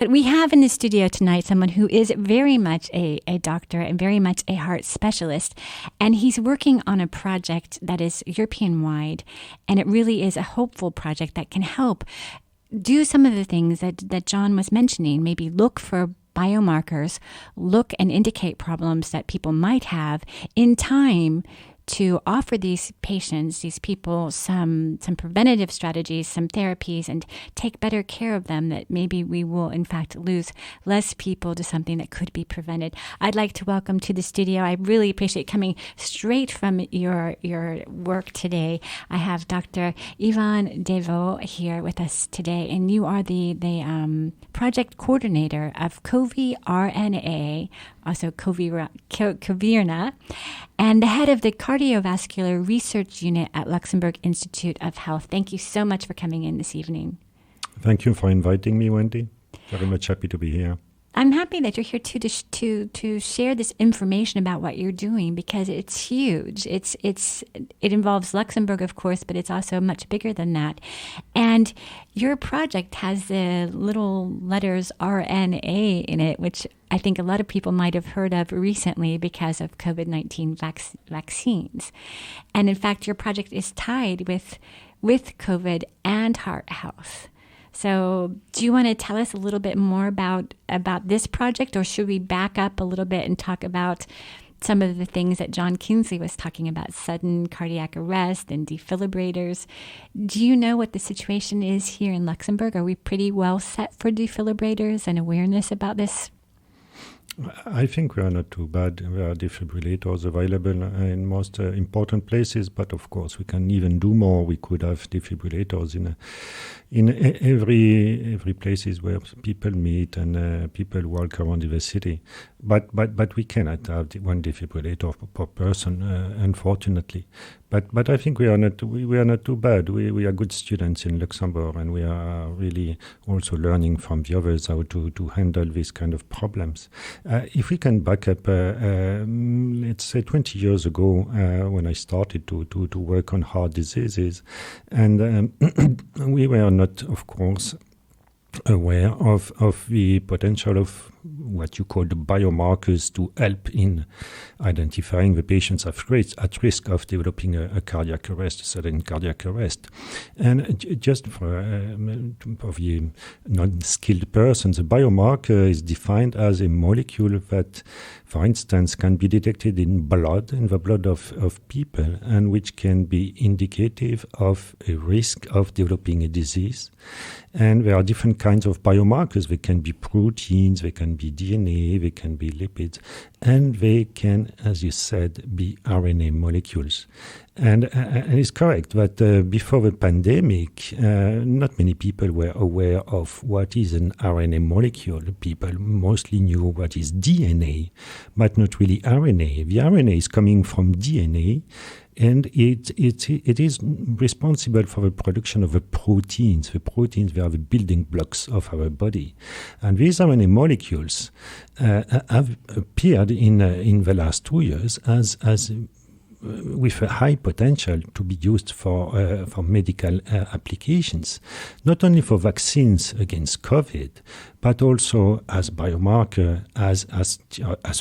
But we have in the studio tonight someone who is very much a doctor and very much a heart specialist. And he's working on a project that is European-wide. And it really is a hopeful project that can help do some of the things that John was mentioning. Maybe look for biomarkers, look and indicate problems that people might have in time to offer these patients, these people, some preventative strategies, some therapies, and take better care of them, that maybe we will, in fact, lose less people to something that could be prevented. I'd like to welcome to the studio, I really appreciate coming straight from your work today. I have Dr. Yvan Devaux here with us today, and you are the project coordinator of COVIRNA, also COVIRNA, and the head of the cardiovascular research unit at Luxembourg Institute of Health. Thank you so much for coming in this evening. Thank you for inviting me, Wendy. Very much happy to be here. I'm happy that you're here to share this information about what you're doing, because it's huge. It involves Luxembourg, of course, but it's also much bigger than that. And your project has the little letters RNA in it, which I think a lot of people might have heard of recently because of COVID-19 vaccines. And in fact, your project is tied with COVID and heart health. So do you want to tell us a little bit more about this project, or should we back up a little bit and talk about some of the things that John Kingsley was talking about, sudden cardiac arrest and defibrillators? Do you know what the situation is here in Luxembourg? Are we pretty well set for defibrillators and awareness about this? I think we are not too bad. There are defibrillators available in most important places, but of course we can even do more. We could have defibrillators in every places where people meet and people walk around in the city. But we cannot have one defibrillator per person, unfortunately. But I think we are not too bad. We are good students in Luxembourg, and we are really also learning from the others how to handle these kind of problems. If we can back up, let's say 20 years ago, when I started to work on heart diseases, and we were not, of course, aware of the potential of what you call the biomarkers to help in identifying the patients at risk of developing a cardiac arrest, a sudden cardiac arrest. And just for the non-skilled persons, a biomarker is defined as a molecule that, for instance, can be detected in the blood of people, and which can be indicative of a risk of developing a disease. And there are different kinds of biomarkers. They can be proteins, they can be DNA, they can be lipids, and they can, as you said, be RNA molecules. And it's correct that before the pandemic, not many people were aware of what is an RNA molecule. People mostly knew what is DNA, but not really RNA. The RNA is coming from DNA, and it is responsible for the production of the proteins. The proteins, they are the building blocks of our body. And these RNA molecules have appeared in the last 2 years as with a high potential to be used for medical applications, not only for vaccines against COVID, but also as biomarker, as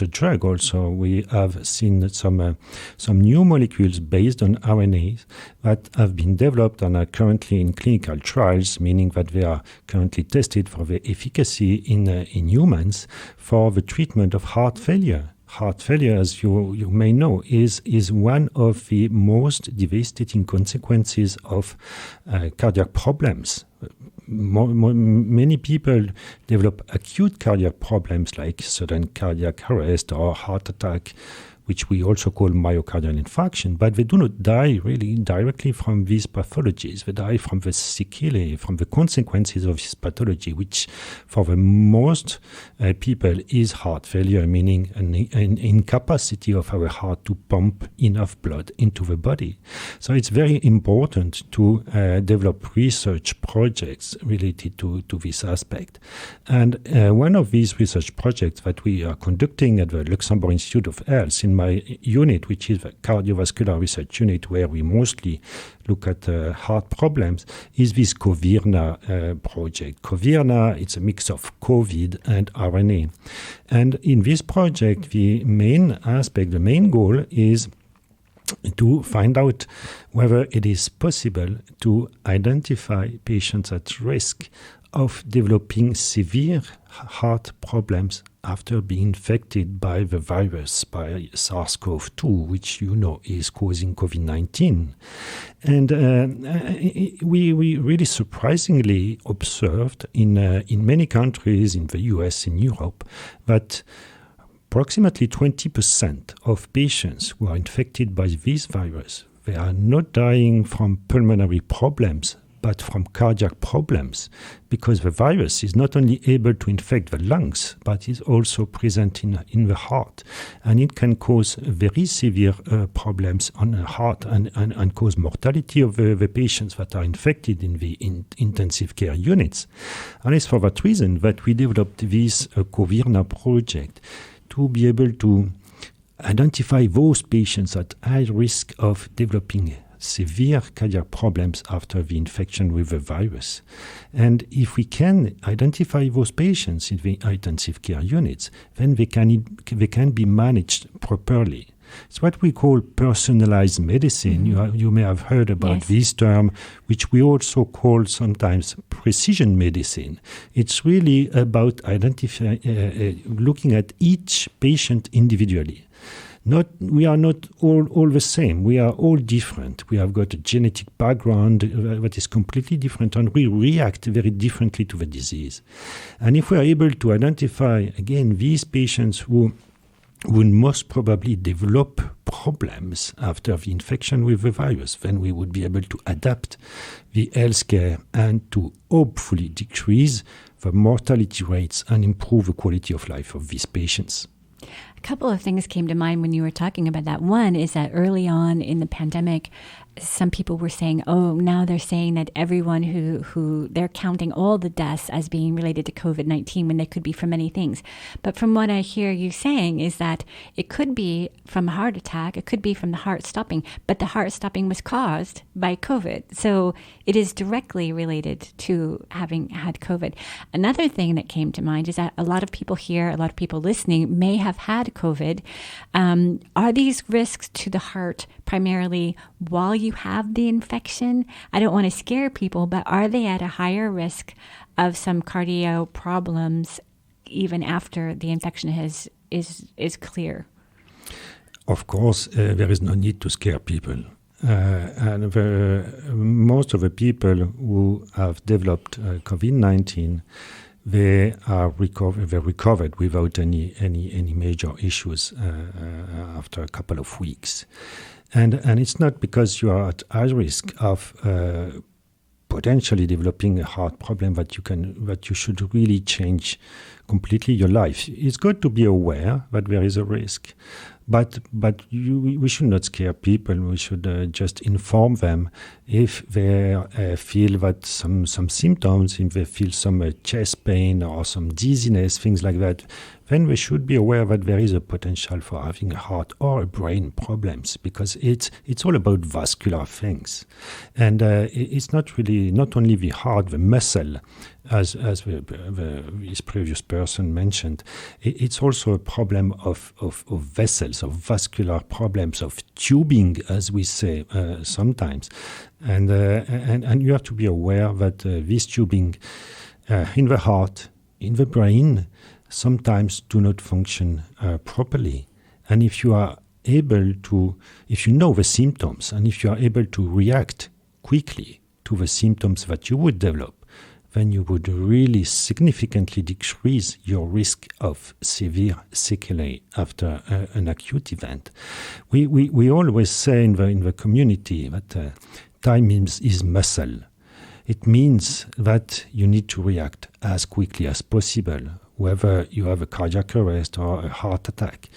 a drug. Also, we have seen some new molecules based on RNAs that have been developed and are currently in clinical trials, meaning that they are currently tested for the efficacy in humans for the treatment of heart failure. Heart failure, as you may know, is one of the most devastating consequences of cardiac problems. Many people develop acute cardiac problems like sudden cardiac arrest or heart attack, which we also call myocardial infarction, but they do not die really directly from these pathologies. They die from the sequelae, from the consequences of this pathology, which for the most people is heart failure, meaning an incapacity of our heart to pump enough blood into the body. So it's very important to develop research projects related to this aspect. And one of these research projects that we are conducting at the Luxembourg Institute of Health in my unit, which is the cardiovascular research unit, where we mostly look at heart problems, is this COVIRNA project. COVIRNA, it's a mix of COVID and RNA. And in this project, the main aspect, the main goal is to find out whether it is possible to identify patients at risk of developing severe heart problems after being infected by the virus, by SARS-CoV-2, which you know is causing COVID-19. And we really surprisingly observed in many countries, in the US, in Europe, that approximately 20% of patients who are infected by this virus, they are not dying from pulmonary problems, but from cardiac problems, because the virus is not only able to infect the lungs, but is also present in the heart. And it can cause very severe problems on the heart and cause mortality of the patients that are infected in the intensive care units. And it's for that reason that we developed this COVIRNA project, to be able to identify those patients at high risk of developing severe cardiac problems after the infection with the virus. And if we can identify those patients in the intensive care units, then they can be managed properly. It's what we call personalized medicine. You may have heard about this term, which we also call sometimes precision medicine. It's really about looking at each patient individually. We are not all the same. We are all different. We have got a genetic background that is completely different, and we react very differently to the disease. And if we are able to identify, again, these patients who would most probably develop problems after the infection with the virus, then we would be able to adapt the healthcare and to hopefully decrease the mortality rates and improve the quality of life of these patients. A couple of things came to mind when you were talking about that. One is that early on in the pandemic, some people were saying, now they're saying that everyone who they're counting all the deaths as being related to COVID-19 when they could be from many things. But from what I hear you saying is that it could be from a heart attack, it could be from the heart stopping, but the heart stopping was caused by COVID. So it is directly related to having had COVID. Another thing that came to mind is that a lot of people here, a lot of people listening may have had COVID. Are these risks to the heart primarily while you have the infection? I don't want to scare people, but are they at a higher risk of some cardio problems even after the infection is clear? Of course, there is no need to scare people. And most of the people who have developed COVID-19, they recovered without any major issues after a couple of weeks. And it's not because you are at high risk of potentially developing a heart problem that you should really change completely your life. It's good to be aware that there is a risk, but we should not scare people. We should just inform them if they feel that some symptoms, if they feel some chest pain or some dizziness, things like that. Then we should be aware that there is a potential for having a heart or a brain problems, because it's all about vascular things. And it's not only the heart, the muscle, as this previous person mentioned. It's also a problem of vessels, of vascular problems, of tubing, as we say sometimes. And you have to be aware that this tubing in the heart, in the brain, sometimes do not function properly. And if you know the symptoms, and if you are able to react quickly to the symptoms that you would develop, then you would really significantly decrease your risk of severe sequelae after an acute event. We always say in the community that time is muscle. It means that you need to react as quickly as possible, whether you have a cardiac arrest or a heart attack.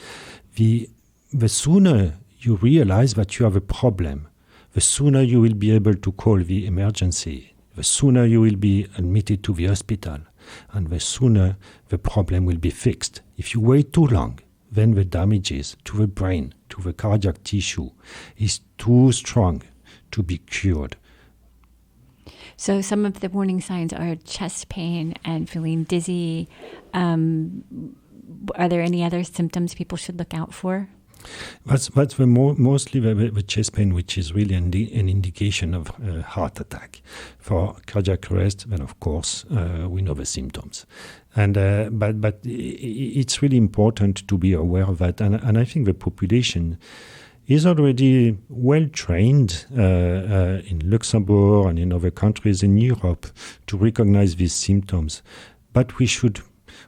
The sooner you realize that you have a problem, the sooner you will be able to call the emergency, the sooner you will be admitted to the hospital, and the sooner the problem will be fixed. If you wait too long, when the damages to the brain, to the cardiac tissue, is too strong to be cured. So some of the warning signs are chest pain and feeling dizzy. Are there any other symptoms people should look out for? That's mostly the chest pain, which is really an indication of heart attack. For cardiac arrest, then of course we know the symptoms, and but it's really important to be aware of that. And I think the population is already well trained in Luxembourg and in other countries in Europe to recognize these symptoms, but we should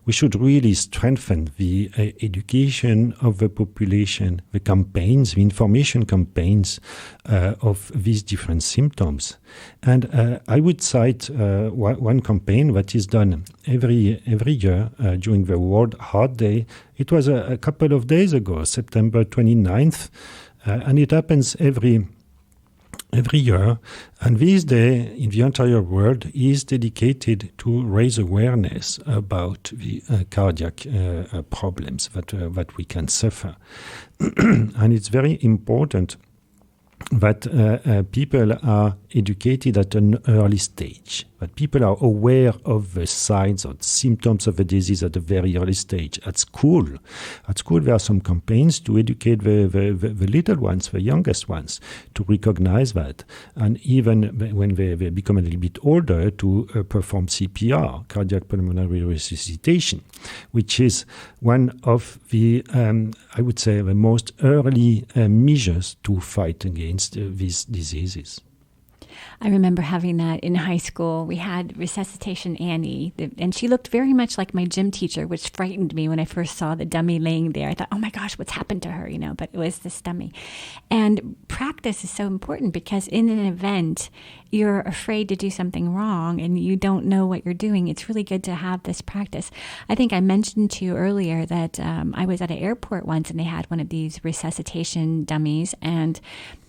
really strengthen the education of the population, the campaigns, the information campaigns of these different symptoms. And I would cite one campaign that is done every year during the World Heart Day. It was a couple of days ago, September 29th, and it happens every year, and this day in the entire world is dedicated to raise awareness about the cardiac problems that we can suffer. And it's very important that people are educated at an early stage, that people are aware of the signs or symptoms of the disease at a very early stage. At school, there are some campaigns to educate the little ones, the youngest ones, to recognize that. And even when they become a little bit older, to perform CPR, cardiac pulmonary resuscitation, which is one of the, I would say, the most early measures to fight against these diseases. I remember having that in high school. We had Resuscitation Annie, and she looked very much like my gym teacher, which frightened me when I first saw the dummy laying there. I thought, oh my gosh, what's happened to her? But it was this dummy. And practice is so important because in an event, you're afraid to do something wrong and you don't know what you're doing. It's really good to have this practice. I think I mentioned to you earlier that I was at an airport once and they had one of these resuscitation dummies and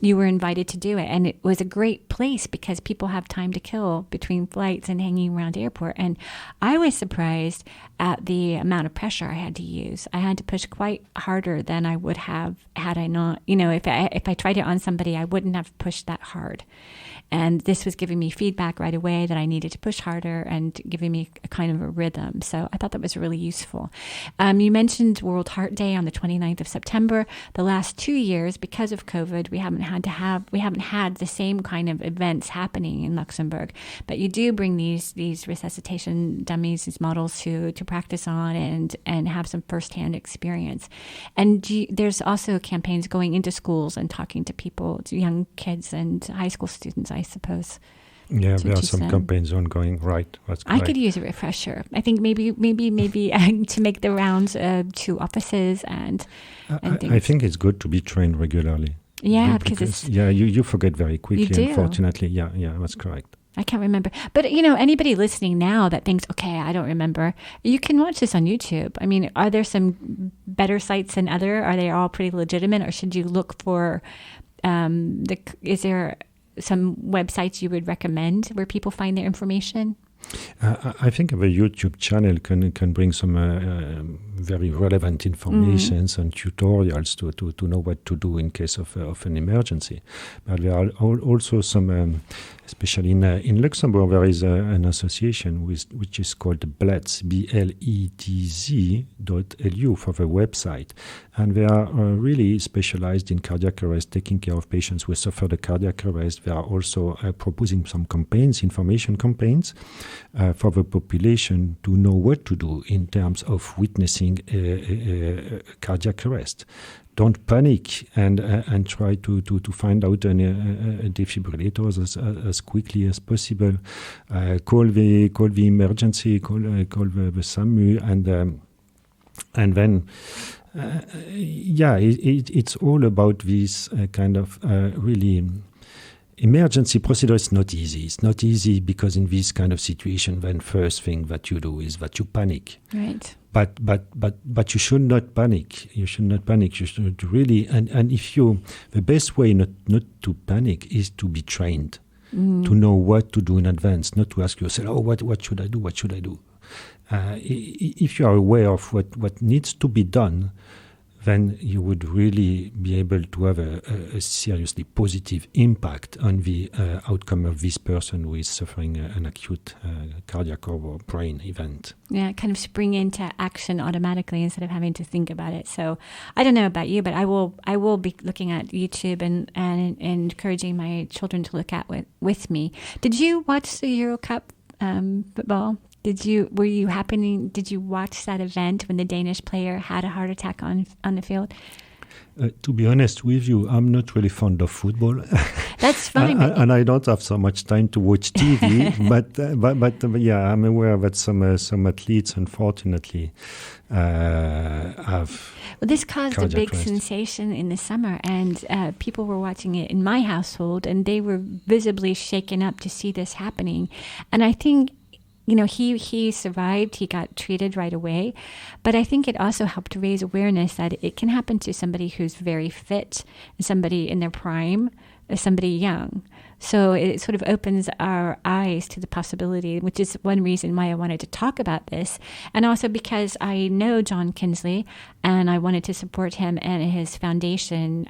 you were invited to do it. And it was a great place because people have time to kill between flights and hanging around the airport. And I was surprised at the amount of pressure I had to use. I had to push quite harder than I would have had I not, if I tried it on somebody, I wouldn't have pushed that hard. And this was giving me feedback right away that I needed to push harder and giving me a kind of a rhythm. So I thought that was really useful. You mentioned World Heart Day on the 29th of September. The last 2 years, because of COVID, we haven't had the same kind of events happening in Luxembourg. But you do bring these resuscitation dummies, these models to practice on and have some firsthand experience. And there's also campaigns going into schools and talking to people, to young kids and high school students, I suppose. Yeah, there are some campaigns ongoing, right? That's correct. I could use a refresher. I think maybe to make the rounds to offices and things. I think it's good to be trained regularly. Yeah, because you forget very quickly, you do. Unfortunately. Yeah, that's correct. I can't remember. But, anybody listening now that thinks, okay, I don't remember, you can watch this on YouTube. I mean, are there some better sites than other? Are they all pretty legitimate? Or should you look for, is there some websites you would recommend where people find their information? I think the YouTube channel can bring some very relevant information and tutorials to know what to do in case of an emergency. But there are also some, especially in Luxembourg, there is an association which is called BLETZ, BLETZ.lu for the website. And they are really specialized in cardiac arrest, taking care of patients who suffer the cardiac arrest. They are also proposing some campaigns, information campaigns, for the population to know what to do in terms of witnessing a cardiac arrest. Don't panic and try to find out a defibrillator as quickly as possible. Call the emergency, call the SAMU, and then. It's all about this kind of really emergency procedure. Is not easy. It's not easy because in this kind of situation, then first thing that you do is that you panic. Right. But you should not panic. You should not panic. You should really and if the best way not to panic is to be trained, to know what to do in advance, not to ask yourself, what should I do? What should I do? If you are aware of what needs to be done, then you would really be able to have a seriously positive impact on the outcome of this person who is suffering an acute cardiac or brain event. Yeah, kind of spring into action automatically instead of having to think about it. So I don't know about you, but I will be looking at YouTube and encouraging my children to look at with me. Did you watch the Euro Cup football? Did you watch that event when the Danish player had a heart attack on the field? To be honest with you, I'm not really fond of football. That's fine. And I don't have so much time to watch TV. but yeah, I'm aware that some athletes, unfortunately, have. Well, this caused a big arrest. sensation in the summer, and people were watching it in my household, and they were visibly shaken up to see this happening. And I think, he survived, he got treated right away, but I think it also helped raise awareness that it can happen to somebody who's very fit, somebody in their prime, somebody young. So it sort of opens our eyes to the possibility, which is one reason why I wanted to talk about this. And also because I know John Kinsley, and I wanted to support him and his foundation,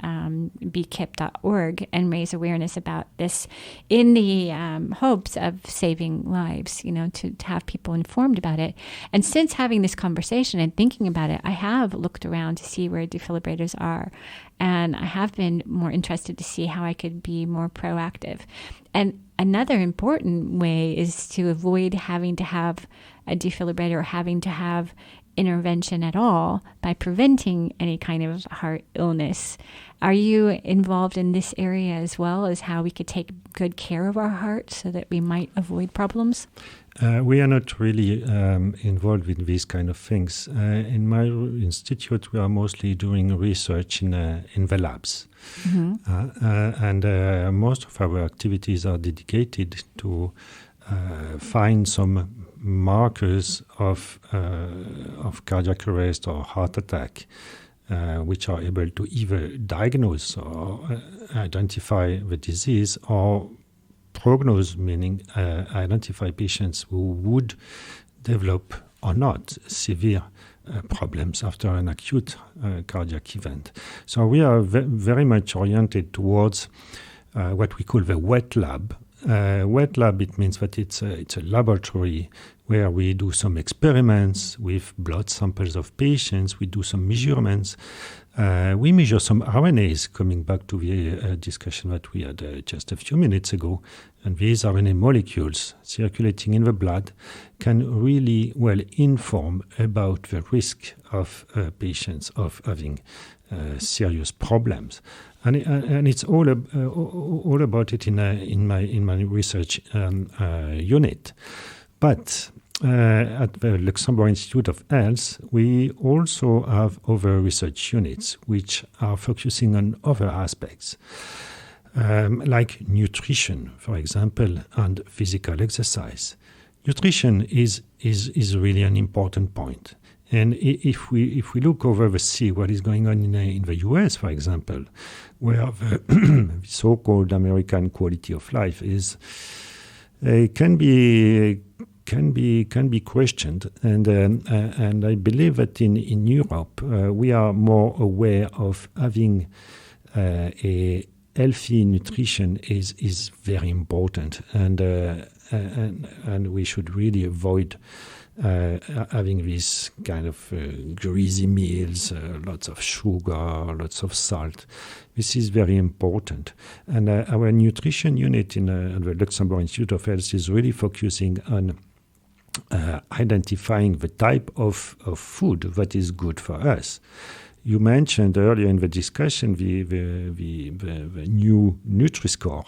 bekip.org, and raise awareness about this in the hopes of saving lives, to have people informed about it. And since having this conversation and thinking about it, I have looked around to see where defibrillators are. And I have been more interested to see how I could be more proactive. And another important way is to avoid having to have a defibrillator or having to have intervention at all by preventing any kind of heart illness. Are you involved in this area as well, as how we could take good care of our heart so that we might avoid problems? We are not really involved with these kind of things. In my institute, we are mostly doing research in the labs. Mm-hmm. And most of our activities are dedicated to find some markers of cardiac arrest or heart attack, which are able to either diagnose or identify the disease or prognose, meaning identify patients who would develop or not severe problems after an acute cardiac event. So we are very much oriented towards what we call the wet lab. Wet lab, it means that it's a laboratory where we do some experiments with blood samples of patients. We do some measurements. We measure some RNAs, coming back to the discussion that we had just a few minutes ago. And these RNA molecules circulating in the blood can really well inform about the risk of patients of having serious problems. And it's all about it in my research unit. But at the Luxembourg Institute of Health, we also have other research units which are focusing on other aspects, like nutrition, for example, and physical exercise. Nutrition is really an important point. And if we look over the sea, what is going on in the US, for example, where the so-called American quality of life is can be questioned, and I believe that in Europe we are more aware of having a healthy nutrition is very important, and we should really avoid having these kind of greasy meals, lots of sugar, lots of salt. This is very important. And our nutrition unit in the Luxembourg Institute of Health is really focusing on identifying the type of food that is good for us. You mentioned earlier in the discussion the new Nutri-Score,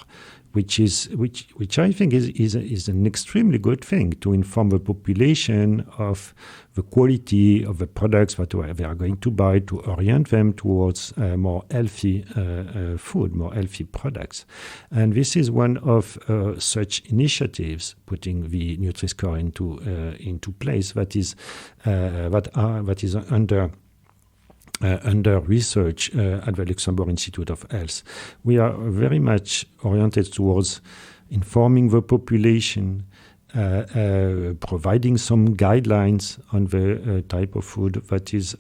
which I think is an extremely good thing to inform the population of the quality of the products that they are going to buy, to orient them towards more healthy food, more healthy products. And this is one of such initiatives, putting the Nutri-Score into place, that is under research at the Luxembourg Institute of Health. We are very much oriented towards informing the population providing some guidelines on the type of food that is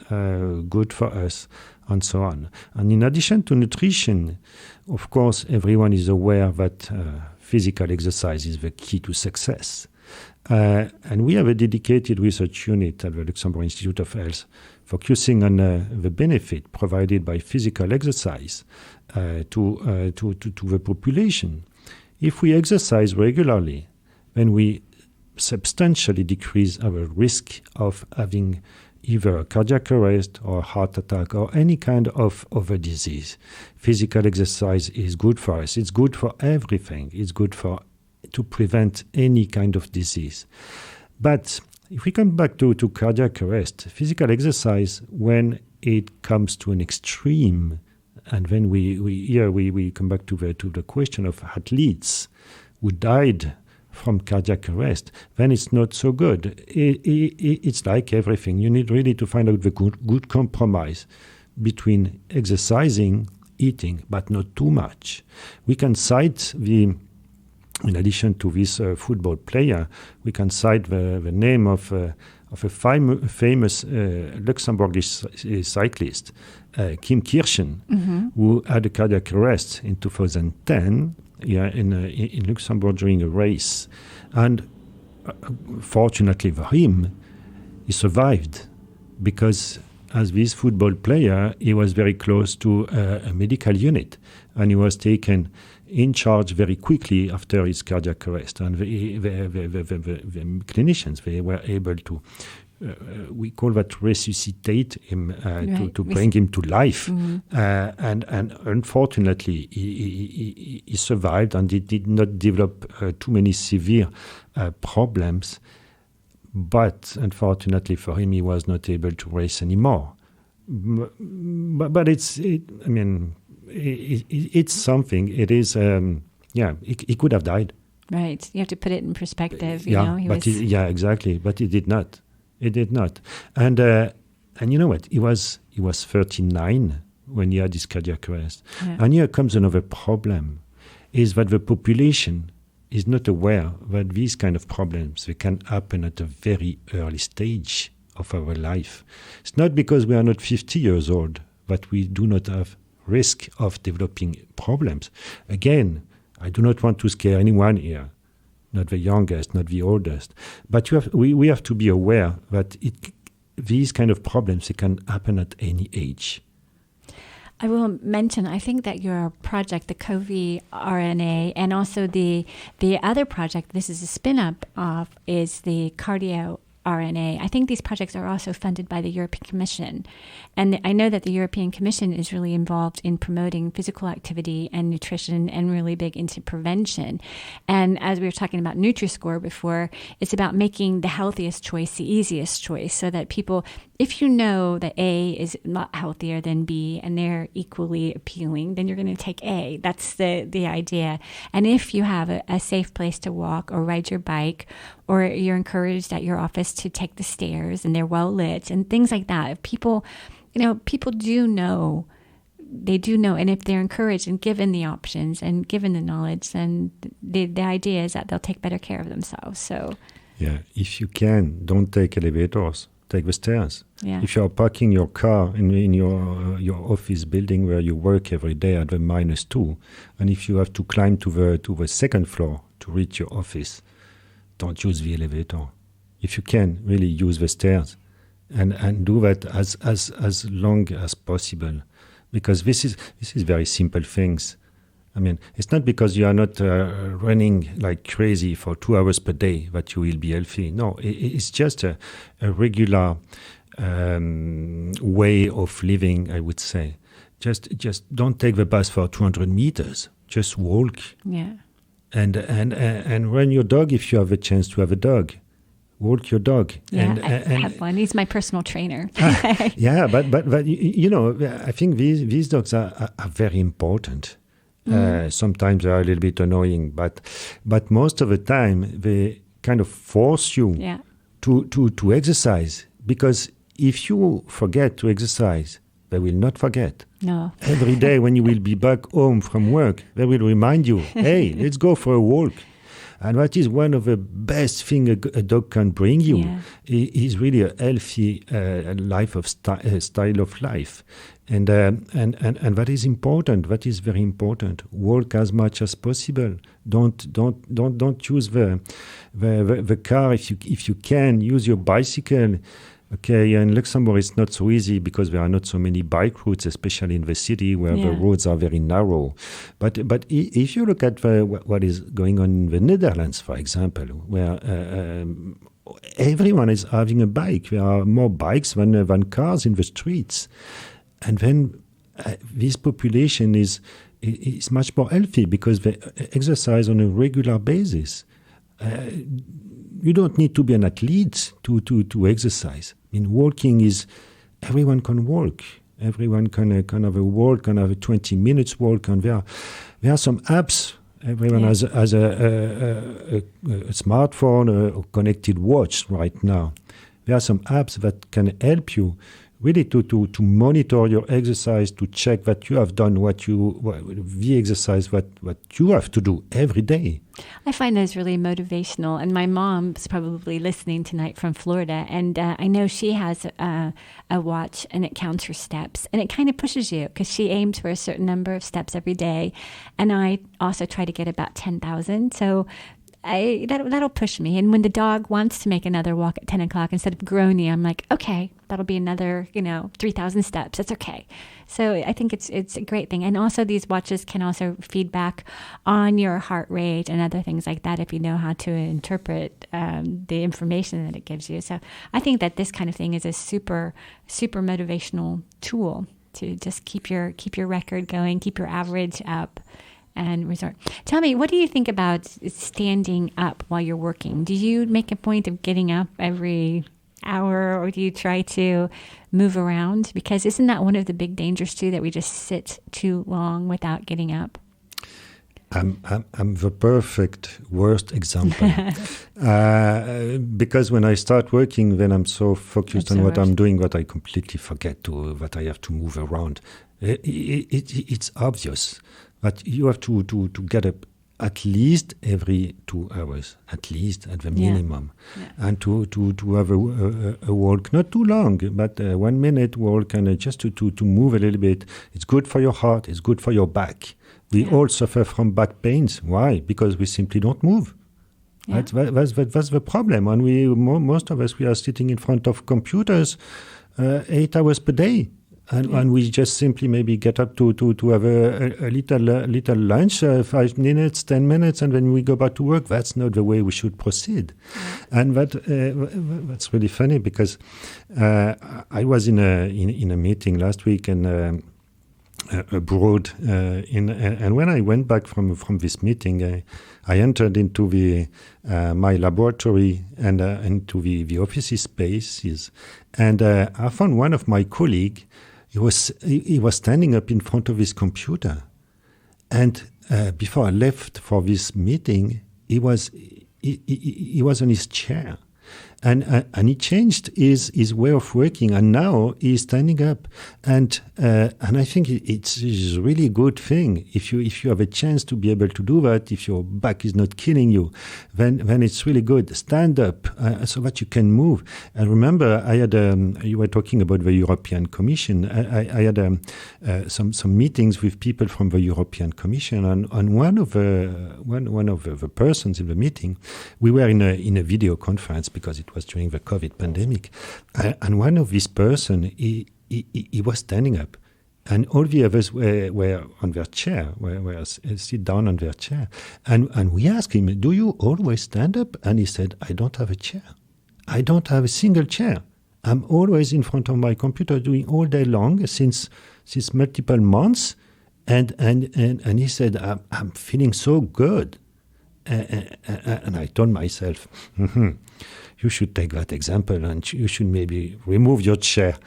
good for us, and so on. And in addition to nutrition, of course, everyone is aware that physical exercise is the key to success. And we have a dedicated research unit at the Luxembourg Institute of Health focusing on the benefit provided by physical exercise to the population. If we exercise regularly, then we substantially decrease our risk of having either a cardiac arrest or heart attack or any kind of other disease. Physical exercise is good for us. It's good for everything. It's good to prevent any kind of disease. But if we come back to cardiac arrest, physical exercise, when it comes to an extreme, and then we come back to the question of athletes who died from cardiac arrest, then it's not so good. It's like everything. You need really to find out the good compromise between exercising, eating, but not too much. We can cite in addition to this football player, we can cite the name of a famous Luxembourgish cyclist, Kim Kirchen, who had a cardiac arrest in 2010 in Luxembourg during a race. And fortunately for him, he survived because as this football player, he was very close to a medical unit, and he was taken in charge very quickly after his cardiac arrest. And the clinicians, they were able to, we call that resuscitate him, to bring him to life. And unfortunately, he survived, and he did not develop too many severe problems. But unfortunately for him, he was not able to race anymore. But it's something. It is, he could have died. Right. You have to put it in perspective. Exactly. But he did not. He did not. And you know what? He was 39 when he had his cardiac arrest. Yeah. And here comes another problem, is that the population is not aware that these kind of problems, they can happen at a very early stage of our life. It's not because we are not 50 years old that we do not have risk of developing problems. Again, I do not want to scare anyone here, not the youngest, not the oldest, but we have to be aware that these kind of problems, they can happen at any age. I will mention, I think that your project, the COVIRNA, and also the other project, this is a spin-up of, is the cardio RNA. I think these projects are also funded by the European Commission. And I know that the European Commission is really involved in promoting physical activity and nutrition and really big into prevention. And as we were talking about Nutri-Score before, it's about making the healthiest choice the easiest choice so that people, if you know that A is a lot healthier than B and they're equally appealing, then you're going to take A. That's the idea. And if you have a safe place to walk or ride your bike, or you're encouraged at your office to take the stairs and they're well lit and things like that, if people do know, they do know. And if they're encouraged and given the options and given the knowledge, then the idea is that they'll take better care of themselves. So, yeah, if you can, don't take elevators. Take the stairs. Yeah. If you're parking your car in your office building where you work every day at the -2, and if you have to climb to the second floor to reach your office, don't use the elevator. If you can, really use the stairs, and do that as long as possible, because this is very simple things. I mean, it's not because you are not running like crazy for 2 hours per day that you will be healthy. No, it's just a regular way of living, I would say. Just don't take the bus for 200 meters. Just walk. Yeah. And run your dog if you have a chance to have a dog. Walk your dog. Yeah, I have one. He's my personal trainer. Yeah, but you know, I think these dogs are very important. Sometimes they are a little bit annoying, but most of the time they kind of force you to exercise, because if you forget to exercise, they will not forget. No. Every day when you will be back home from work, they will remind you, hey, let's go for a walk. And that is one of the best things a dog can bring you. Yeah. Is really a healthy style of life. And that is important. That is very important. Walk as much as possible. Don't use the car if you can. Use your bicycle. Okay, in Luxembourg it's not so easy because there are not so many bike routes, especially in the city where the roads are very narrow. But if you look at what is going on in the Netherlands, for example, where everyone is having a bike, there are more bikes than cars in the streets, and then this population is much more healthy because they exercise on a regular basis. You don't need to be an athlete to exercise. I mean, walking is, everyone can walk. Everyone can have a walk, can have a 20 minutes walk, and there are some apps. Everyone has a smartphone, a connected watch right now. There are some apps that can help you really to monitor your exercise, to check that you have done the exercise what you have to do every day. I find those really motivational, and my mom's probably listening tonight from Florida, and I know she has a watch, and it counts her steps, and it kind of pushes you because she aims for a certain number of steps every day, and I also try to get about 10,000, so that'll push me. And when the dog wants to make another walk at 10 o'clock, instead of groaning, I'm like, okay, that'll be another 3,000 steps. That's okay. So I think it's a great thing. And also these watches can also feedback on your heart rate and other things like that if you know how to interpret the information that it gives you. So I think that this kind of thing is a super, super motivational tool to just keep your record going, keep your average up. And resort. Tell me, what do you think about standing up while you're working? Do you make a point of getting up every hour, or do you try to move around? Because isn't that one of the big dangers too, that we just sit too long without getting up? I'm the perfect worst example because when I start working, then I'm so focused on what I'm doing that I completely forget that I have to move around. It's obvious. But you have to get up at least every 2 hours, at least at the minimum, and to have a walk, not too long, but 1 minute walk, and just to move a little bit. It's good for your heart. It's good for your back. We all suffer from back pains. Why? Because we simply don't move. Yeah. That's the problem. And most of us, we are sitting in front of computers 8 hours per day. And we just simply maybe get up to have a little lunch, 5 minutes, 10 minutes, and then we go back to work. That's not the way we should proceed. And that's really funny because I was in a meeting last week and abroad, and when I went back from this meeting, I entered into my laboratory and into the office spaces, and I found one of my colleagues. He was standing up in front of his computer, and before I left for this meeting, he was on his chair, and he changed his way of working, and now he's standing up, and I think it's a really good thing if you have a chance to be able to do that. If your back is not killing you, then it's really good. Stand up so that you can move. And remember, I had you were talking about the European Commission. I had some meetings with people from the European Commission, and one of the persons in the meeting, we were in a video conference because it was during the COVID pandemic, and one of these person he was standing up, and all the others were on their chair, were sit down on their chair, and we asked him, "Do you always stand up?" And he said, "I don't have a chair. I don't have a single chair. I'm always in front of my computer doing all day long since multiple months," and he said, "I'm feeling so good." And I told myself, you should take that example, and you should maybe remove your chair,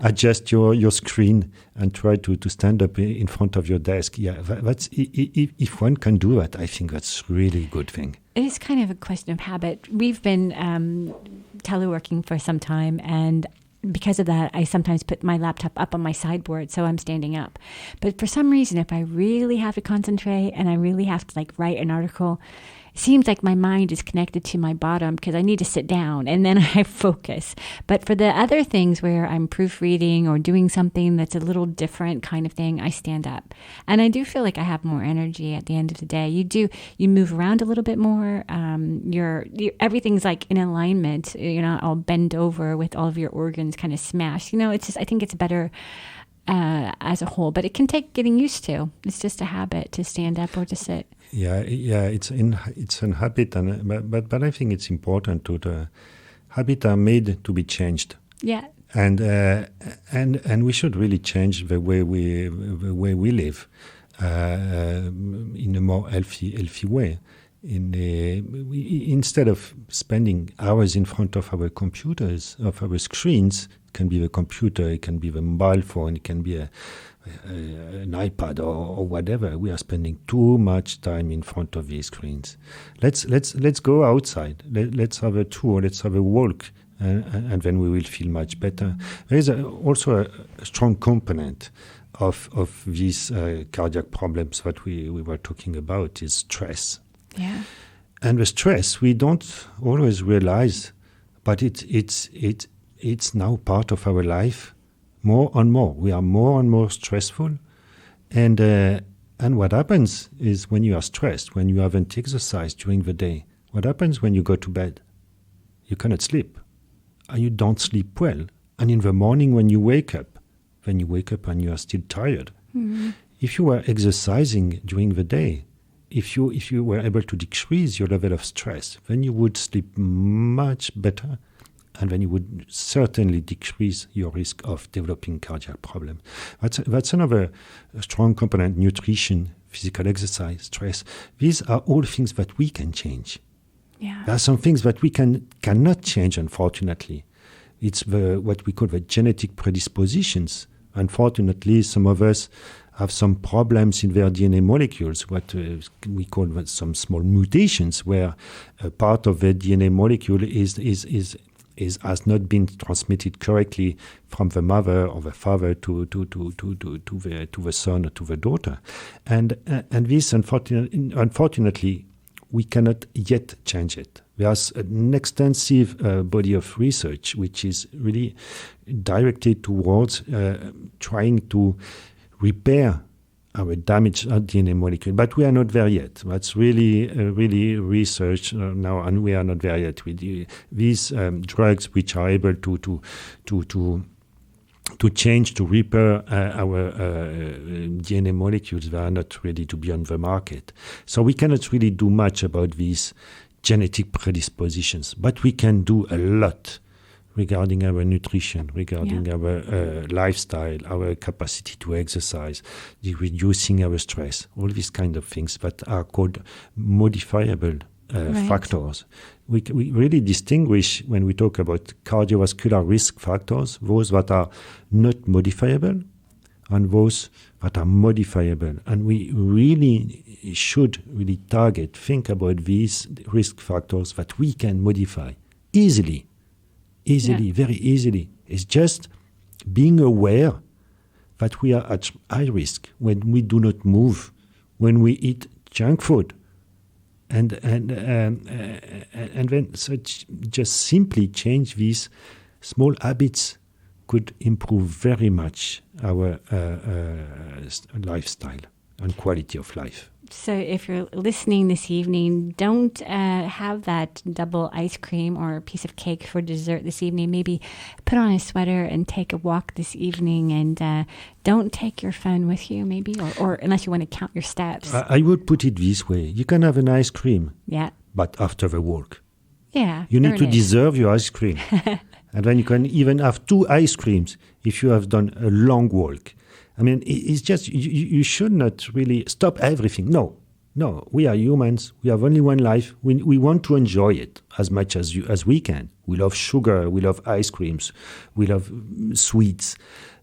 adjust your screen, and try to stand up in front of your desk. Yeah, that's if one can do that, I think that's really a good thing. It is kind of a question of habit. We've been teleworking for some time, and because of that, I sometimes put my laptop up on my sideboard, so I'm standing up. But for some reason, if I really have to concentrate and I really have to write an article, seems like my mind is connected to my bottom because I need to sit down and then I focus. But for the other things where I'm proofreading or doing something that's a little different kind of thing, I stand up. And I do feel like I have more energy at the end of the day. You move around a little bit more. Everything's like in alignment. You're not all bent over with all of your organs kind of smashed. It's just, I think it's better as a whole, but it can take getting used to. It's just a habit to stand up or to sit. Yeah, it's a habit, but I think it's important to the habits are made to be changed. Yeah. And we should really change the way we live in a more healthy way. Instead of spending hours in front of our computers, of our screens, it can be the computer, it can be the mobile phone, it can be an iPad or whatever. We are spending too much time in front of these screens. Let's go outside. Let's have a tour. Let's have a walk, and then we will feel much better. There is also a strong component of these cardiac problems that we were talking about is stress. Yeah. And the stress we don't always realize, but it's now part of our life more and more. We are more and more stressful, and what happens is when you are stressed, when you haven't exercised during the day, what happens when you go to bed? You cannot sleep, and you don't sleep well. And in the morning when you wake up, and you are still tired. Mm-hmm. If you were exercising during the day, if you were able to decrease your level of stress, then you would sleep much better, and then you would certainly decrease your risk of developing cardiac problems. That's another strong component: nutrition, physical exercise, stress. These are all things that we can change. Yeah. There are some things that we cannot change, unfortunately. It's what we call the genetic predispositions. Unfortunately, some of us have some problems in their DNA molecules, what we call some small mutations, where a part of the DNA molecule has not been transmitted correctly from the mother or the father to the son or to the daughter, and this unfortunately we cannot yet change it. There's an extensive body of research which is really directed towards trying to repair our damaged DNA molecule, but we are not there yet. That's really research now, and we are not there yet with these drugs which are able to change, to repair our DNA molecules. They are not ready to be on the market. So we cannot really do much about these genetic predispositions, but we can do a lot regarding our nutrition, regarding our lifestyle, our capacity to exercise, reducing our stress, all these kind of things that are called modifiable factors. We really distinguish when we talk about cardiovascular risk factors, those that are not modifiable and those that are modifiable. And we really should think about these risk factors that we can modify easily, very easily. It's just being aware that we are at high risk when we do not move, when we eat junk food, and then just simply change these small habits could improve very much our lifestyle and quality of life. So if you're listening this evening, don't have that double ice cream or a piece of cake for dessert this evening. Maybe put on a sweater and take a walk this evening, and don't take your phone with you, maybe, or unless you want to count your steps. I would put it this way. You can have an ice cream, but after the walk. Yeah. You need to deserve your ice cream. And then you can even have 2 ice creams if you have done a long walk. I mean, it's just, you should not really stop everything. No, we are humans. We have only one life. We want to enjoy it as much as we can. We love sugar. We love ice creams. We love sweets.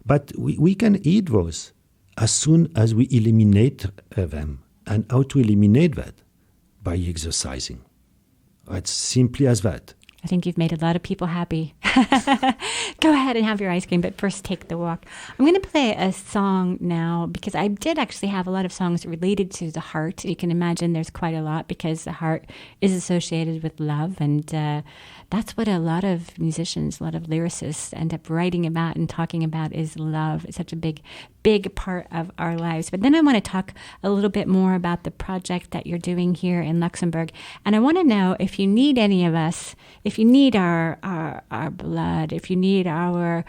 But we can eat those as soon as we eliminate them. And how to eliminate that? By exercising. It's simply as that. I think you've made a lot of people happy. Go ahead and have your ice cream, but first take the walk. I'm going to play a song now because I did actually have a lot of songs related to the heart. You can imagine there's quite a lot because the heart is associated with love, and that's what a lot of musicians, a lot of lyricists end up writing about and talking about is love. It's such a big part of our lives. But then I want to talk a little bit more about the project that you're doing here in Luxembourg. And I want to know if you need any of us, if you need our blood, if you need our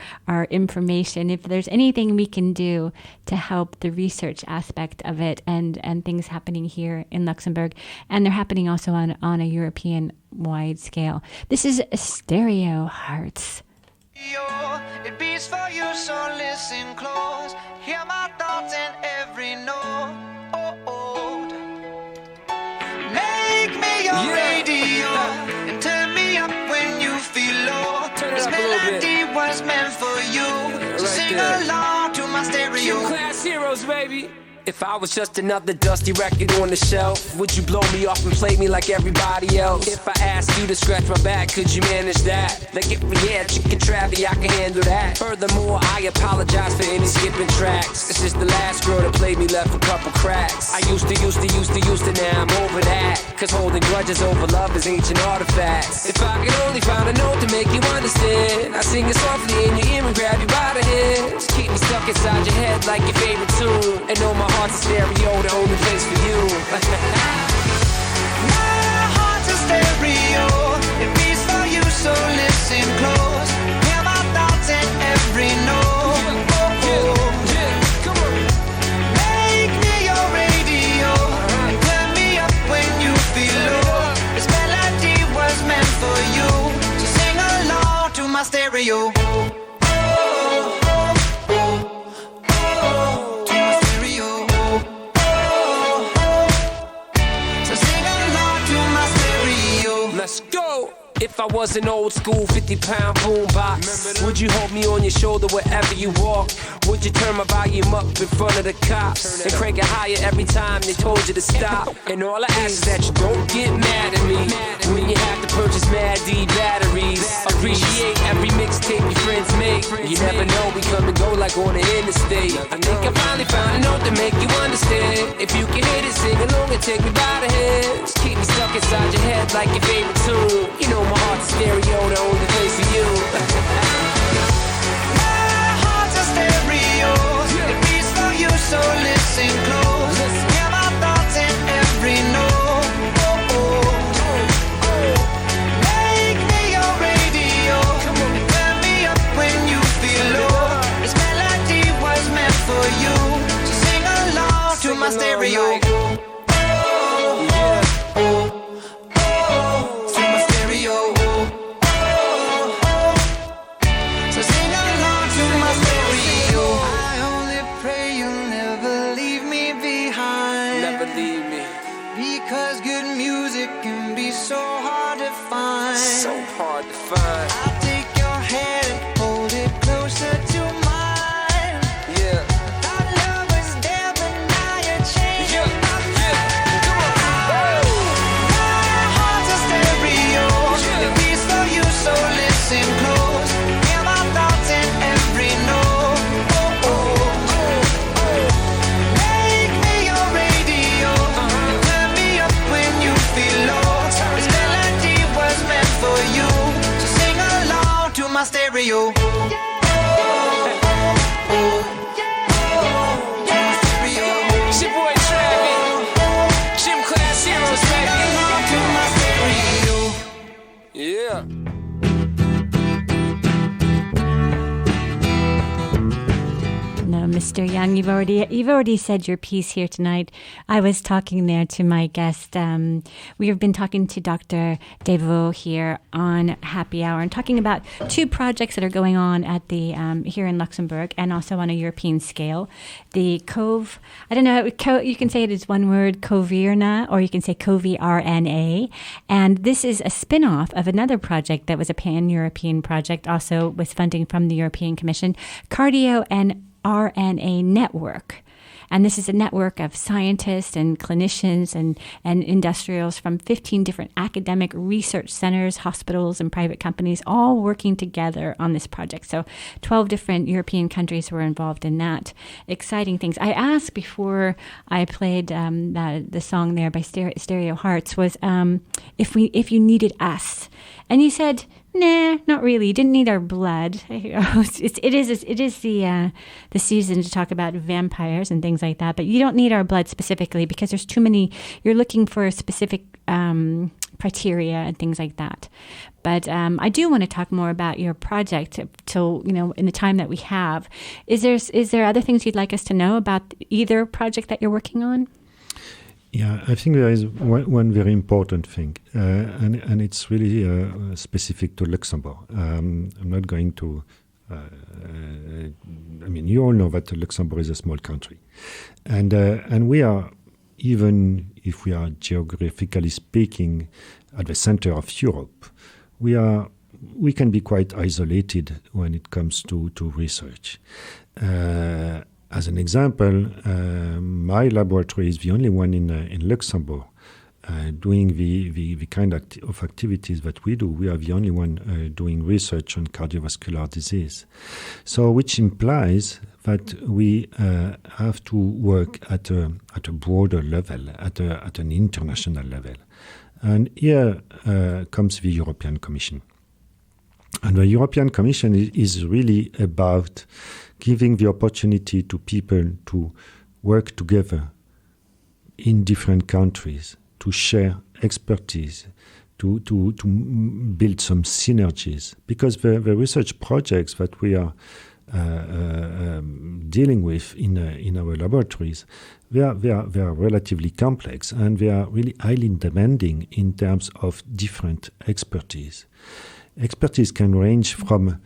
information, if there's anything we can do to help the research aspect of it and things happening here in Luxembourg. And they're happening also on a European-wide scale. This is Stereo Hearts. It beats for you, so listen close. Hear my thoughts in every note. Make me your radio and turn me up when you feel low. This melody was meant for you, so sing along to my stereo. Class heroes, baby. If I was just another dusty record on the shelf, would you blow me off and play me like everybody else? If I asked you to scratch my back, could you manage that? Like if we had chicken travy, I can handle that. Furthermore, I apologize for any skipping tracks. This is the last girl that played me, left a couple cracks. I used to, now I'm over that. Cause holding grudges over love is ancient artifacts. If I could only find a note to make you understand, I sing it softly in your ear and grab you by the head. Just keep me stuck inside your head like your favorite tune. And know my heart's a stereo, the only place for you. My heart's a stereo, it beats for you, so listen close. Hear my thoughts in every note. Come on. Make me your radio, turn me up when you feel low. This melody was meant for you, so sing along to my stereo. Let's go! If I was an old school 50-pound boombox, would you hold me on your shoulder wherever you walk? Would you turn my volume up in front of the cops and crank it higher every time they told you to stop? And all I ask is that you don't get mad at me when you have to purchase Mad D batteries. Appreciate every mixtape your friends make. You never know, we come and go like on the interstate. I think I finally found a note to make you understand. If you can hit it, sing along and take me by the hand. Just keep me stuck inside your head like your favorite tune. You know my heart's a stereo, the only place for you. My heart's a stereo, it beats for you, so listen close. Hear my thoughts in every note. Make me your radio, and turn me up when you feel low. This melody was meant for you, so sing along to my stereo. Because good music can be so hard to find. So hard to find. I'll take your hand and hold it closer to mine. Yeah. Our love was there, but now you're changing my mind. Come on. My heart's a stereo, it beats for you, so listen close. Hear my thoughts in every note. Make me your radio, and turn me up when you feel low. This melody was meant for you, so sing along to my stereo. It's your boy Travis. Gym Class Heroes, baby. Yeah. No, Mr. Young, you've already said your piece here tonight. I was talking there to my guest. We have been talking to Dr. Devaux here on Happy Hour and talking about two projects that are going on at the here in Luxembourg and also on a European scale. The I don't know, you can say it as one word, COVIRNA, or you can say COVIRNA. And this is a spin-off of another project that was a pan-European project, also with funding from the European Commission, Cardio and RNA Network. And this is a network of scientists and clinicians and industrials from 15 different academic research centers, hospitals, and private companies, all working together on this project. So 12 different European countries were involved in that. Exciting things. I asked before I played the song there by Stereo Hearts was if you needed us. And you said, nah, not really. You didn't need our blood. It is the season to talk about vampires and things like that. But you don't need our blood specifically because there's too many. You're looking for specific criteria and things like that. But I do want to talk more about your project till in the time that we have. Is there other things you'd like us to know about either project that you're working on? Yeah, I think there is one very important thing, and it's really specific to Luxembourg. I'm not going to. You all know that Luxembourg is a small country, and we are, even if we are geographically speaking at the center of Europe, we can be quite isolated when it comes to research. As an example, my laboratory is the only one in Luxembourg doing the kind of activities that we do. We are the only one doing research on cardiovascular disease. So, which implies that we have to work at a broader level, at an international level. And here comes the European Commission. And the European Commission is really about giving the opportunity to people to work together in different countries, to share expertise, to build some synergies. Because the research projects that we are dealing with in our laboratories, they are relatively complex and they are really highly demanding in terms of different expertise. Expertise can range from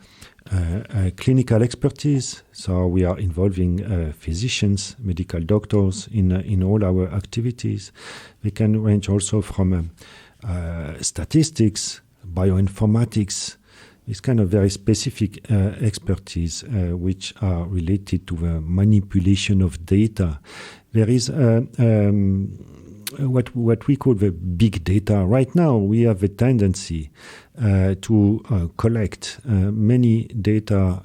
clinical expertise, so we are involving physicians, medical doctors in all our activities. They can range also from statistics, bioinformatics, this kind of very specific expertise which are related to the manipulation of data. There is what we call the big data. Right now, we have a tendency to collect many data,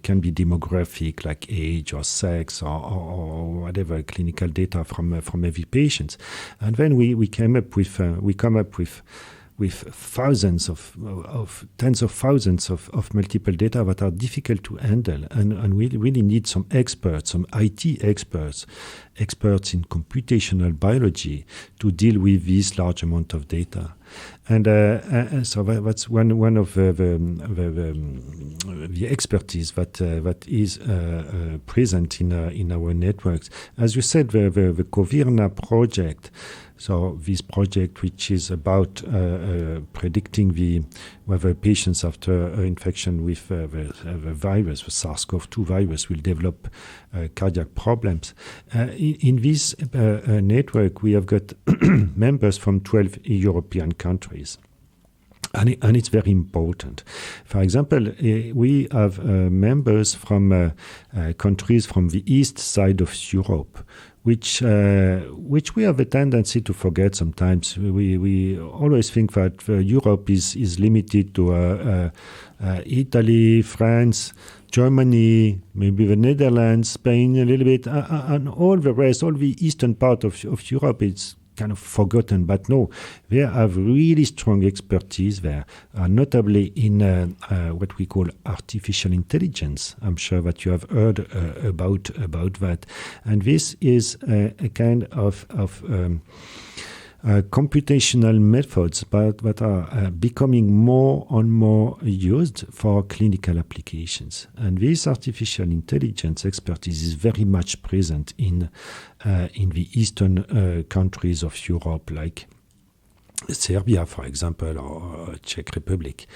can be demographic, like age or sex or whatever clinical data from every patient, and then we come up with thousands of tens of thousands of multiple data that are difficult to handle, and we really need some experts, some IT experts in computational biology to deal with this large amount of data. And so that's one of the expertise that is present in our networks. As you said, the COVIRNA project. So this project, which is about predicting whether patients after infection with the virus, the SARS-CoV-2 virus, will develop cardiac problems. In this network, we have got members from 12 European countries. And it's very important. For example, we have members from countries from the east side of Europe, which we have a tendency to forget sometimes. We always think that Europe is limited to Italy, France, Germany, maybe the Netherlands, Spain a little bit, and all the rest, all the eastern part of Europe, it's kind of forgotten. But no, they have really strong expertise there, notably in what we call artificial intelligence. I'm sure that you have heard about that. And this is a kind of computational methods that are becoming more and more used for clinical applications. And this artificial intelligence expertise is very much present in the eastern countries of Europe, like Serbia, for example, or Czech Republic,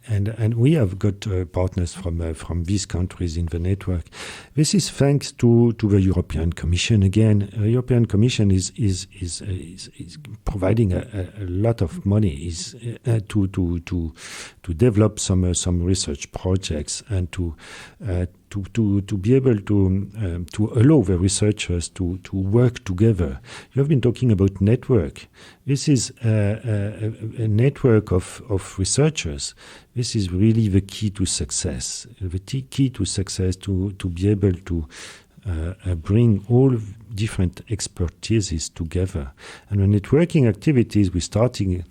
and we have got partners from these countries in the network. This is thanks to the European Commission. Again, the European Commission is providing a lot of money to develop some research projects and to to be able to allow the researchers to work together. You have been talking about network. This is a network of researchers. This is really the key to success. The key to success to be able to bring all different expertises together. And the networking activities, we started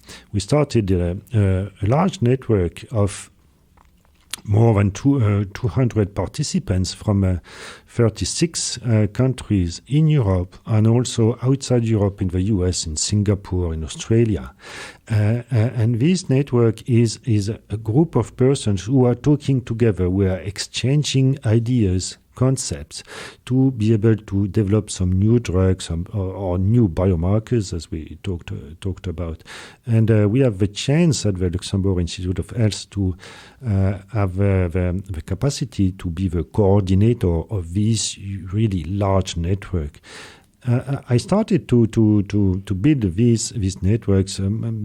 a large network of more than 200 participants from 36 countries in Europe and also outside Europe, in the US, in Singapore, in Australia. And this network is a group of persons who are talking together, we are exchanging ideas, concepts, to be able to develop some new drugs or new biomarkers, as we talked about. And we have the chance at the Luxembourg Institute of Health to have the capacity to be the coordinator of this really large network. I started to build these networks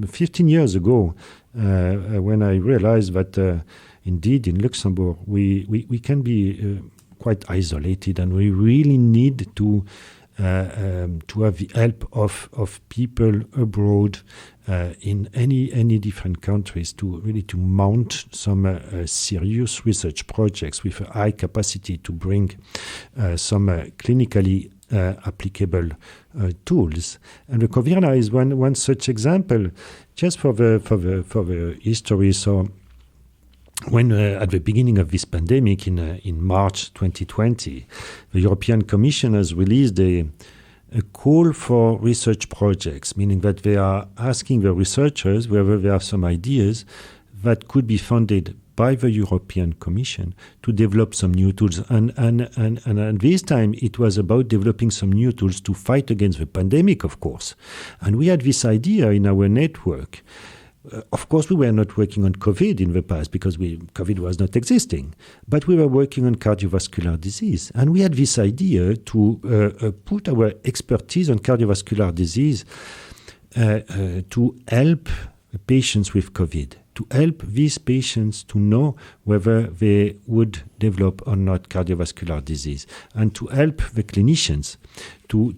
15 years ago when I realized that indeed in Luxembourg we can be quite isolated, and we really need to have the help of people abroad in any different countries to mount some serious research projects with a high capacity to bring some clinically applicable tools. And the COVIRNA is one such example. Just for the history, so when at the beginning of this pandemic in March 2020, the European Commission has released a call for research projects, meaning that they are asking the researchers whether they have some ideas that could be funded by the European Commission to develop some new tools. And at this time, it was about developing some new tools to fight against the pandemic, of course. And we had this idea in our network. Of course, we were not working on COVID in the past because COVID was not existing, but we were working on cardiovascular disease. And we had this idea to put our expertise on cardiovascular disease to help patients with COVID, to help these patients to know whether they would develop or not cardiovascular disease, and to help the clinicians to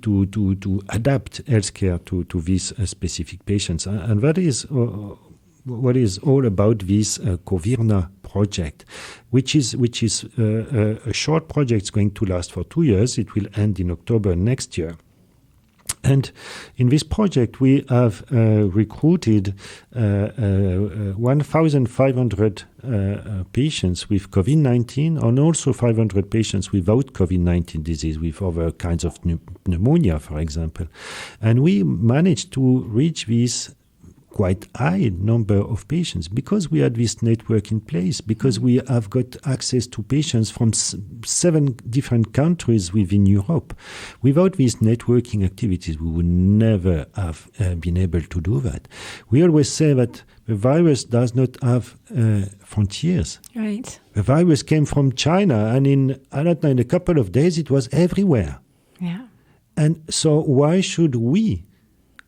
adapt healthcare to these specific patients. And that is what is all about this COVIRNA project, which is a short project. It's going to last for 2 years. It will end in October next year. And in this project, we have recruited 1,500 patients with COVID-19 and also 500 patients without COVID-19 disease, with other kinds of pneumonia, for example. And we managed to reach this quite high number of patients because we had this network in place, because we have got access to patients from 7 different countries within Europe. Without these networking activities, we would never have been able to do that. We always say that the virus does not have frontiers. Right. The virus came from China, and in a couple of days, it was everywhere. Yeah. And so why should we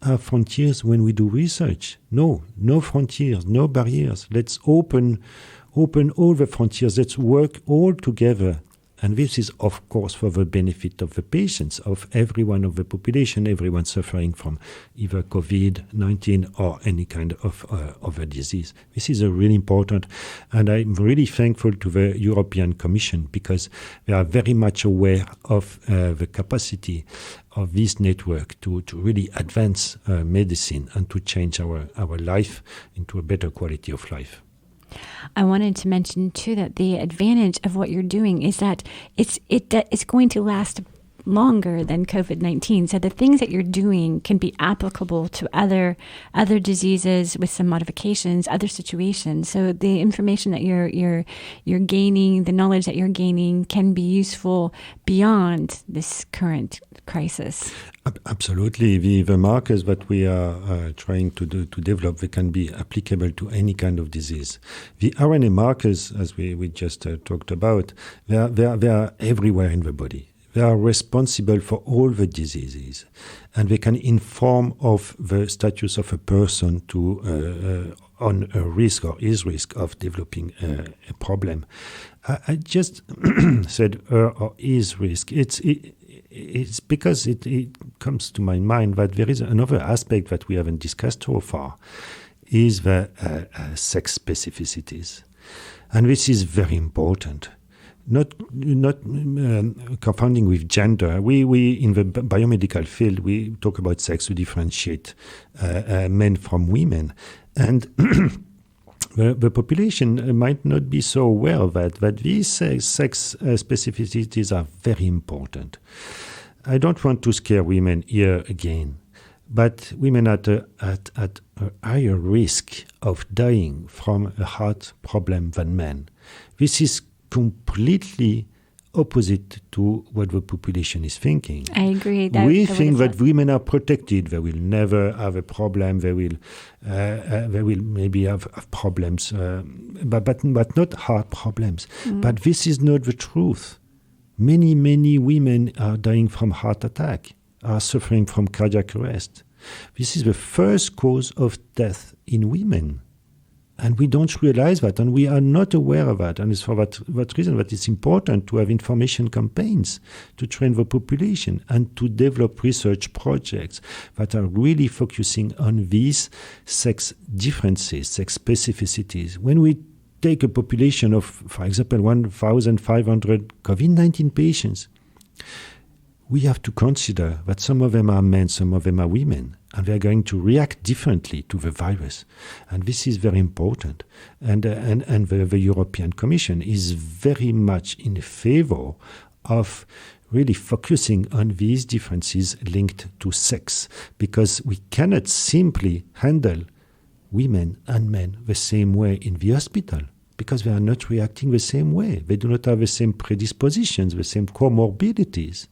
have frontiers when we do research? No frontiers, no barriers. Let's open all the frontiers. Let's work all together. And this is, of course, for the benefit of the patients, of everyone of the population, everyone suffering from either COVID-19 or any kind of a disease. This is really important. And I'm really thankful to the European Commission because they are very much aware of the capacity of this network to really advance medicine and to change our life into a better quality of life. I wanted to mention, too, that the advantage of what you're doing is that it's going to last longer than COVID-19. So the things that you're doing can be applicable to other diseases with some modifications, other situations. So the information that you're gaining, the knowledge that you're gaining can be useful beyond this current crisis. Absolutely. The markers that we are trying to develop, they can be applicable to any kind of disease. The RNA markers, as we just talked about, they are everywhere in the body. They are responsible for all the diseases, and they can inform of the status of a person on a risk or his risk of developing a problem. I just said or is risk. It's because it comes to my mind that there is another aspect that we haven't discussed so far, is the sex specificities. And this is very important. Not confounding with gender. We in the biomedical field, we talk about sex to differentiate men from women. And the population might not be so aware that these sex specificities are very important. I don't want to scare women here again, but women are at a higher risk of dying from a heart problem than men. This is completely opposite to what the population is thinking. I agree. We think that women are protected; they will never have a problem. They will maybe have problems, but not heart problems. But this is not the truth. Many women are dying from heart attack, are suffering from cardiac arrest. This is the first cause of death in women. And we don't realize that, and we are not aware of that. And it's for that reason that it's important to have information campaigns to train the population and to develop research projects that are really focusing on these sex differences, sex specificities. When we take a population of, for example, 1,500 COVID-19 patients, we have to consider that some of them are men, some of them are women, and they are going to react differently to the virus. And this is very important. And the European Commission is very much in favor of really focusing on these differences linked to sex, because we cannot simply handle women and men the same way in the hospital, because they are not reacting the same way. They do not have the same predispositions, the same comorbidities.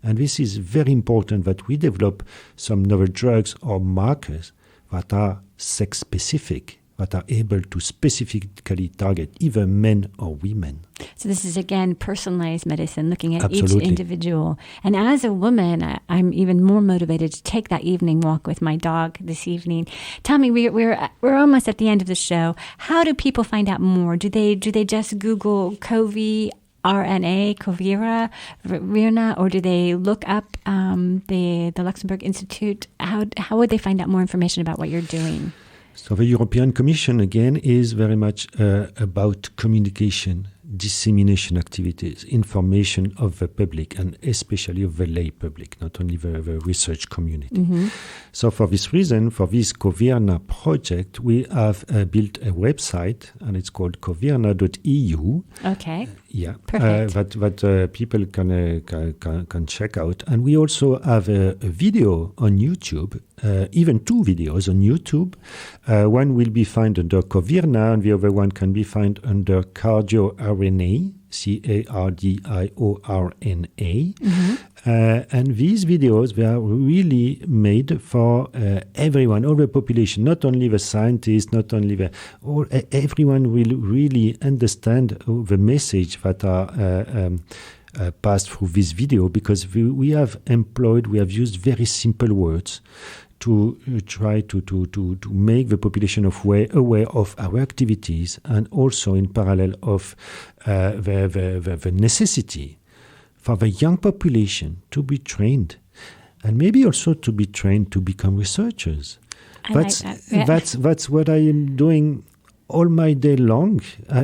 And this is very important that we develop some novel drugs or markers that are sex-specific, that are able to specifically target either men or women. So this is, again, personalized medicine, looking at Absolutely. each individual. And as a woman, I'm even more motivated to take that evening walk with my dog this evening. Tell me, we're almost at the end of the show. How do people find out more? Do they just Google COVIRNA, or do they look up the Luxembourg Institute? How would they find out more information about what you're doing? So the European Commission, again, is very much about communication, dissemination activities, information of the public, and especially of the lay public, not only the research community. Mm-hmm. So for this reason, for this COVIRNA project, we have built a website, and it's called covirna.eu. Okay. Yeah, perfect. that people can check out. And we also have a video on YouTube, even two videos on YouTube. One will be found under COVIRNA, and the other one can be found under CardioRNA, CARDIORNA. Mm-hmm. And these videos, they are really made for everyone, all the population, not only the scientists, not only everyone will really understand the message that are passed through this video, because we have used very simple words to try to make the population aware of our activities, and also in parallel of the necessity for the young population to be trained, and maybe also to be trained to become researchers. That's what I am doing all my day long.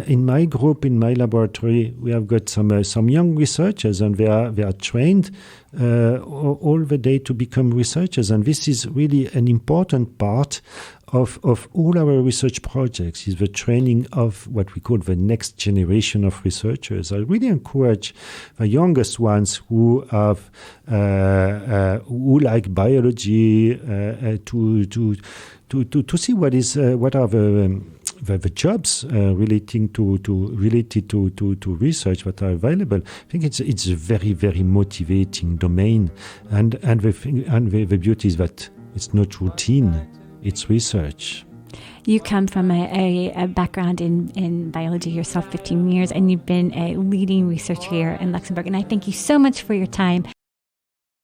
In my group, in my laboratory, we have got some young researchers, and they are trained all the day to become researchers. And this is really an important part of all our research projects, is the training of what we call the next generation of researchers. I really encourage the youngest ones who like biology to see what are the jobs related to research that are available. I think it's a very, very motivating domain, and the beauty is that it's not routine. It's research. You come from a background in biology yourself, 15 years, and you've been a leading researcher here in Luxembourg. And I thank you so much for your time.